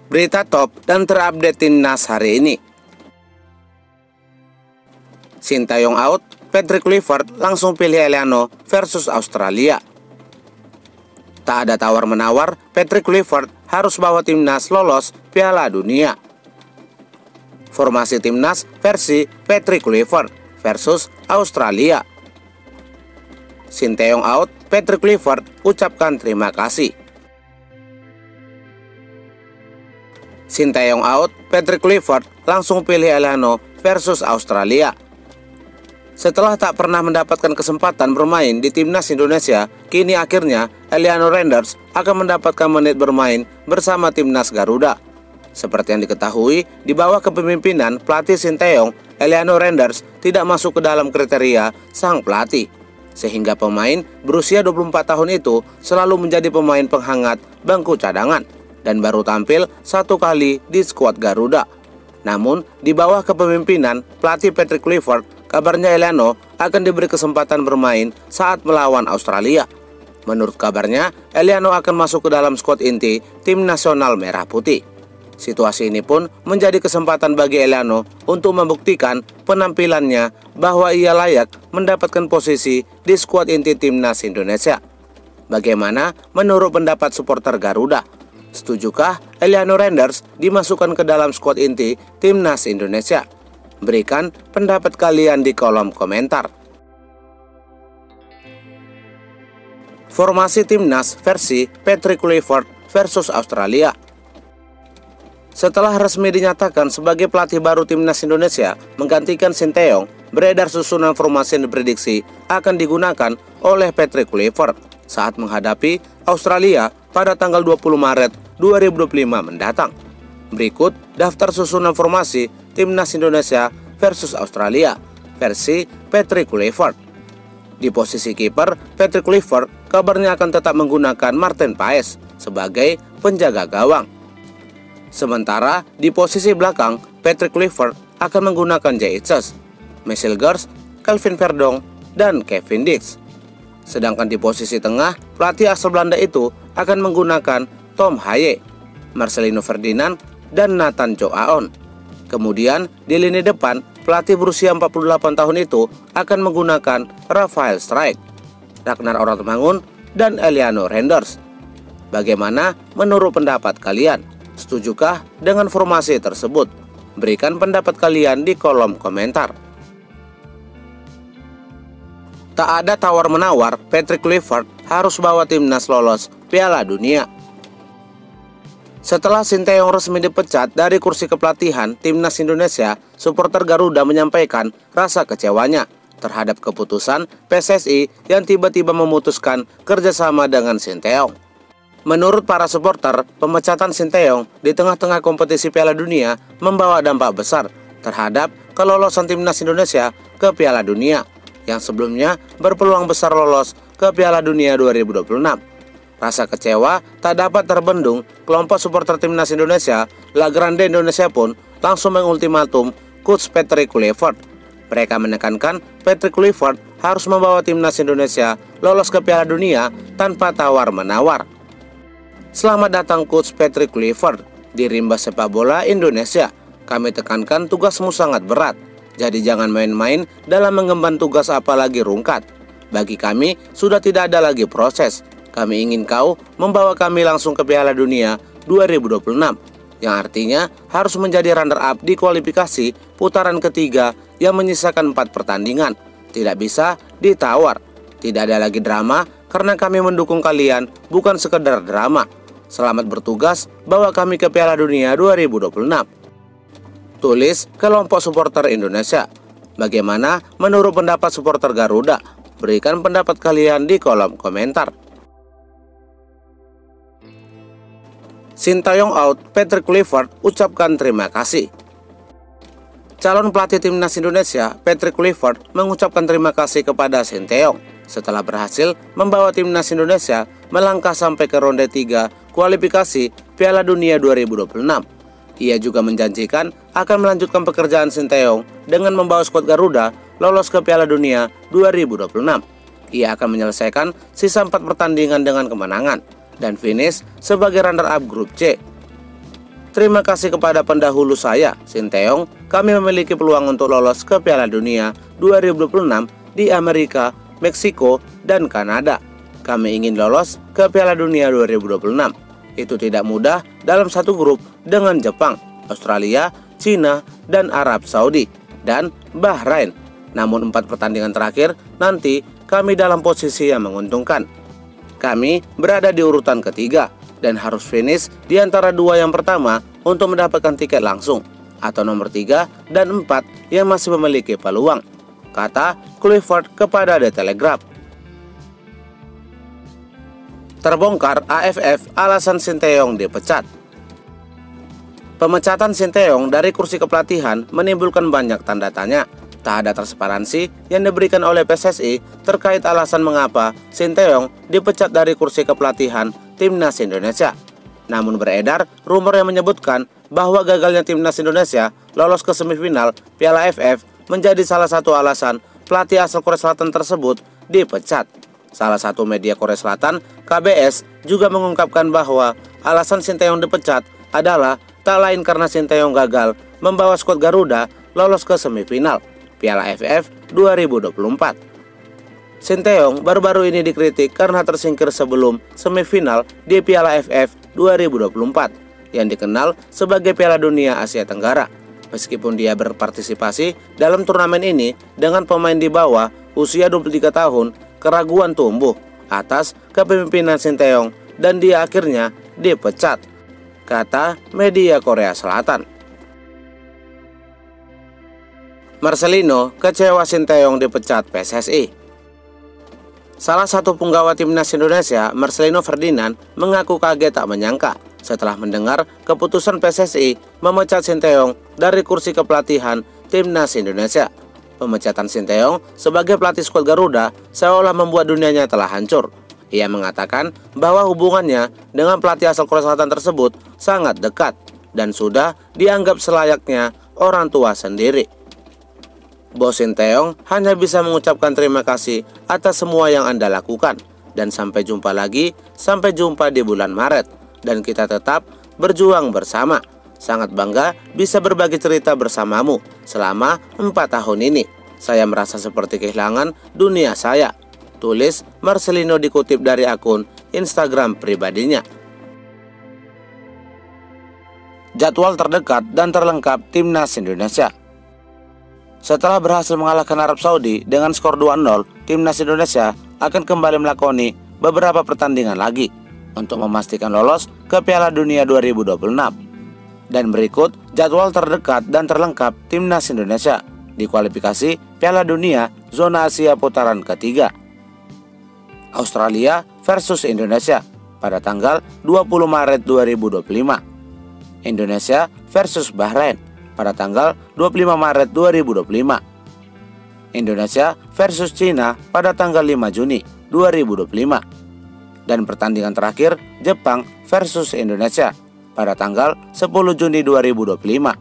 berita top dan terupdate timnas hari ini. Sintayong out, Patrick Kluivert langsung pilih Eliano versus Australia. Tak ada tawar-menawar, Patrick Kluivert harus bawa timnas lolos Piala Dunia. Formasi timnas versi Patrick Kluivert versus Australia. Sintayong out, Patrick Kluivert ucapkan terima kasih. Sintayong out, Patrick Kluivert langsung pilih Eliano versus Australia. Setelah tak pernah mendapatkan kesempatan bermain di timnas Indonesia, kini akhirnya Eliano Renders akan mendapatkan menit bermain bersama timnas Garuda. Seperti yang diketahui, di bawah kepemimpinan pelatih Sintayong, Eliano Renders tidak masuk ke dalam kriteria sang pelatih. Sehingga pemain berusia 24 tahun itu selalu menjadi pemain penghangat bangku cadangan dan baru tampil satu kali di skuad Garuda. Namun, di bawah kepemimpinan pelatih Patrick Kluivert, kabarnya Eliano akan diberi kesempatan bermain saat melawan Australia. Menurut kabarnya, Eliano akan masuk ke dalam skuad inti tim nasional merah putih. Situasi ini pun menjadi kesempatan bagi Eliano untuk membuktikan penampilannya bahwa ia layak mendapatkan posisi di skuad inti timnas Indonesia. Bagaimana menurut pendapat supporter Garuda? Setujukah Eliano Renders dimasukkan ke dalam skuad inti timnas Indonesia? Berikan pendapat kalian di kolom komentar. Formasi timnas versi Patrick Kluivert versus Australia. Setelah resmi dinyatakan sebagai pelatih baru timnas Indonesia menggantikan Sintayong, beredar susunan formasi yang diprediksi akan digunakan oleh Patrick Kluivert saat menghadapi Australia pada tanggal 20 Maret 2025 mendatang. Berikut daftar susunan formasi timnas Indonesia versus Australia versi Patrick Kluivert. Di posisi kiper, Patrick Kluivert kabarnya akan tetap menggunakan Martin Paes sebagai penjaga gawang. Sementara di posisi belakang, Patrick Kluivert akan menggunakan Jesus, Marcel Gers, Calvin Verdong, dan Kevin Dix. Sedangkan di posisi tengah, pelatih asal Belanda itu akan menggunakan Tom Haye, Marcelino Ferdinand, dan Nathan Joaon. Kemudian di lini depan, pelatih berusia 48 tahun itu akan menggunakan Rafael Strijk, Ragnar Orotmangun, dan Eliano Renders. Bagaimana menurut pendapat kalian? Setujukah dengan formasi tersebut? Berikan pendapat kalian di kolom komentar. Tak ada tawar-menawar, Patrick Kluivert harus bawa timnas lolos Piala Dunia. Setelah Sintayong resmi dipecat dari kursi kepelatihan timnas Indonesia, supporter Garuda menyampaikan rasa kecewanya terhadap keputusan PSSI yang tiba-tiba memutuskan kerjasama dengan Sintayong. Menurut para supporter, pemecatan Sintayong di tengah-tengah kompetisi Piala Dunia membawa dampak besar terhadap kelolosan timnas Indonesia ke Piala Dunia yang sebelumnya berpeluang besar lolos ke Piala Dunia 2026. Rasa kecewa tak dapat terbendung, kelompok supporter timnas Indonesia, La Grande Indonesia pun langsung mengultimatum coach Patrick Kluivert. Mereka menekankan Patrick Kluivert harus membawa timnas Indonesia lolos ke Piala Dunia tanpa tawar-menawar. Selamat datang coach Patrick Kluivert di rimba sepak bola Indonesia. Kami tekankan tugasmu sangat berat. Jadi jangan main-main dalam mengemban tugas apalagi rungkat. Bagi kami sudah tidak ada lagi proses. Kami ingin kau membawa kami langsung ke Piala Dunia 2026, yang artinya harus menjadi runner-up di kualifikasi putaran ketiga yang menyisakan 4 pertandingan. Tidak bisa ditawar. Tidak ada lagi drama karena kami mendukung kalian bukan sekedar drama. Selamat bertugas bawa kami ke Piala Dunia 2026. Tulis kelompok supporter Indonesia. Bagaimana menurut pendapat supporter Garuda? Berikan pendapat kalian di kolom komentar. Sintayong out, Patrick Kluivert ucapkan terima kasih. Calon pelatih timnas Indonesia, Patrick Kluivert, mengucapkan terima kasih kepada Sintayong setelah berhasil membawa timnas Indonesia melangkah sampai ke ronde 3 kualifikasi Piala Dunia 2026. Ia juga menjanjikan akan melanjutkan pekerjaan Sintayong dengan membawa skuad Garuda lolos ke Piala Dunia 2026. Ia akan menyelesaikan sisa 4 pertandingan dengan kemenangan dan finish sebagai runner-up grup C. terima kasih kepada pendahulu saya, Sinteyong, kami memiliki peluang untuk lolos ke Piala Dunia 2026 di Amerika, Meksiko, dan Kanada. Kami ingin lolos ke Piala Dunia 2026. Itu tidak mudah dalam satu grup dengan Jepang, Australia, Cina, dan Arab Saudi, dan Bahrain. Namun 4 pertandingan terakhir nanti kami dalam posisi yang menguntungkan. Kami berada di urutan ketiga dan harus finish di antara 2 yang pertama untuk mendapatkan tiket langsung, atau nomor 3 dan 4 yang masih memiliki peluang, kata Clifford kepada The Telegraph. Terbongkar AFF alasan Sinteyong dipecat. Pemecatan Sinteyong dari kursi kepelatihan menimbulkan banyak tanda tanya. Tak ada transparansi yang diberikan oleh PSSI terkait alasan mengapa Sinteyong dipecat dari kursi kepelatihan Timnas Indonesia. Namun beredar rumor yang menyebutkan bahwa gagalnya Timnas Indonesia lolos ke semifinal Piala AFF menjadi salah satu alasan pelatih asal Korea Selatan tersebut dipecat. Salah satu media Korea Selatan, KBS, juga mengungkapkan bahwa alasan Sinteyong dipecat adalah tak lain karena Sinteyong gagal membawa skuad Garuda lolos ke semifinal Piala AFF 2024. Sinteyong baru-baru ini dikritik karena tersingkir sebelum semifinal di Piala AFF 2024 yang dikenal sebagai Piala Dunia Asia Tenggara. Meskipun dia berpartisipasi dalam turnamen ini dengan pemain di bawah usia 23 tahun, keraguan tumbuh atas kepemimpinan Sinteyong dan dia akhirnya dipecat, kata media Korea Selatan. Marcelino kecewa Sinteyong dipecat PSSI. Salah satu punggawa Timnas Indonesia, Marcelino Ferdinand, mengaku kaget tak menyangka setelah mendengar keputusan PSSI memecat Sinteyong dari kursi kepelatihan Timnas Indonesia. Pemecatan Sinteyong sebagai pelatih skuad Garuda seolah membuat dunianya telah hancur. Ia mengatakan bahwa hubungannya dengan pelatih asal Korea Selatan tersebut sangat dekat dan sudah dianggap selayaknya orang tua sendiri. Bos Sinteyong hanya bisa mengucapkan terima kasih atas semua yang Anda lakukan dan sampai jumpa lagi, sampai jumpa di bulan Maret dan kita tetap berjuang bersama. Sangat bangga bisa berbagi cerita bersamamu selama 4 tahun ini. Saya merasa seperti kehilangan dunia saya, tulis Marcelino dikutip dari akun Instagram pribadinya. Jadwal terdekat dan terlengkap Timnas Indonesia. Setelah berhasil mengalahkan Arab Saudi dengan skor 2-0, Timnas Indonesia akan kembali melakoni beberapa pertandingan lagi untuk memastikan lolos ke Piala Dunia 2026. Dan berikut jadwal terdekat dan terlengkap Timnas Indonesia di kualifikasi Piala Dunia Zona Asia putaran ketiga. Australia versus Indonesia pada tanggal 20 Maret 2025. Indonesia versus Bahrain pada tanggal 25 Maret 2025. Indonesia versus Cina pada tanggal 5 Juni 2025. Dan pertandingan terakhir Jepang versus Indonesia pada tanggal 10 Juni 2025.